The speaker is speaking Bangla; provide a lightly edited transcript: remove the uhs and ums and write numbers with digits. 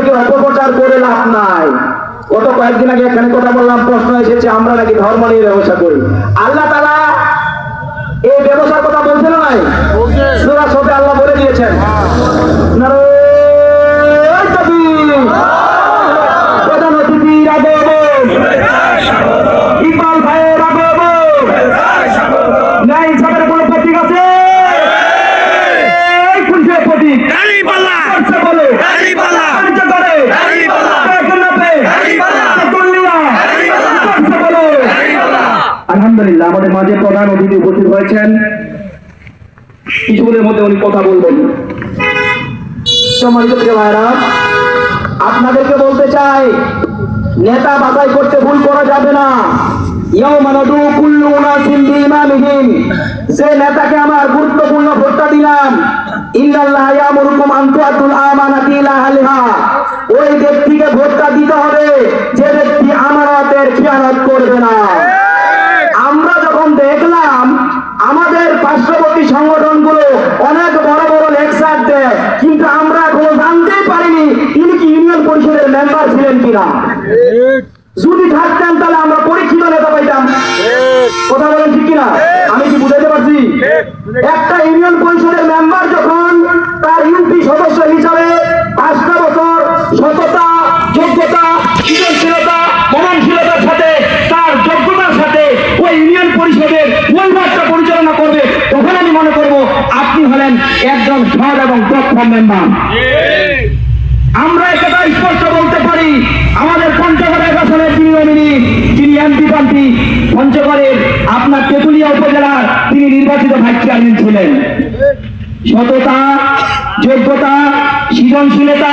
দিকে অপপ্রচার করে লাভ নাই। গত কয়েকদিন আগে এখানে কথা বললাম, প্রশ্ন এসেছে আমরা নাকি ধর্ম নিয়ে ব্যবসা করি। আল্লাহ তাআলা এই ব্যবসার কথা বলছেন না? সূরা সূরা আল্লাহ বলে দিয়েছেন, নারায়ে তাকবীর, প্রধান অতিথির আগমন, ইকবাল ভাইয়ের আগমন, নাই সাথে কোনো প্রতীক আছে? এই কোনটা প্রতীক? দাড়িপাল্লা, বলে দাড়িপাল্লা, করে দাড়িপাল্লা, আলহামদুলিল্লাহ আমাদের মাঝে প্রধান অতিথি উপস্থিত হয়েছেন, কিছুক্ষণের মধ্যে উনি কথা বলবেন। সম্মানিত প্রিয় ভাইরা, আপনাদেরকে বলতে চাই, নেতা বাছাই করতে ভুল করা যাবে না। ইয়াউমা নাদু কুল্লু উনাসিন বিইমামিহিম, যে নেতাকে আমার গুরুত্বপূর্ণ ভোটটা দিলাম, ইন্নাল্লাহ ইয়ামুরুকুম আন তুআতুল আমানাতি ইলা আহলিহা, ওই ব্যক্তিকে ভোটটা দিতে হবে যে ব্যক্তি আমানতের খেয়ানত করবে না। আমরা যখন দেখলাম আমাদের পার্শ্ববর্তী সংগঠনগুলো অনেক বড় বড় লেকচার দেয়, কিন্তু আমরা এখনো জানতেই পারিনি তিনি কি ইউনিয়ন পরিষদের মেম্বার ছিলেন কিনা। যদি থাকতেন তাহলে আমরা পরীক্ষিত নেতা পাইতাম। কথা বলেন ঠিক কিনা? আমি কি বুঝাতে পারছি? একটা ইউনিয়ন পরিষদের মেম্বার যখন তার ইউপি সদস্য হিসাবে 5টা বছর সততা, যোগ্যতা, সৃজনশীলতা, মননশীলতার সাথে তার যোগ্যতার সাথে ওই ইউনিয়ন পরিষদের ওই মাঠটা পরিচালনা করবে, তখন আমি মনে করব আপনি হলেন একজন সৎ এবং দক্ষ মেম্বার। আমরা একথা স্পষ্ট বলতে পারি, আমাদের পঞ্চগড় এক আসনের যিনি নমিনি, যিনি এমপি প্রার্থী, পঞ্চগড়ের আপনার তেঁতুলিয়া উপজেলার তিনি নির্বাচিত ভাইস চেয়ারম্যান ছিলেন। সততা, যোগ্যতা, সৃজনশীলতা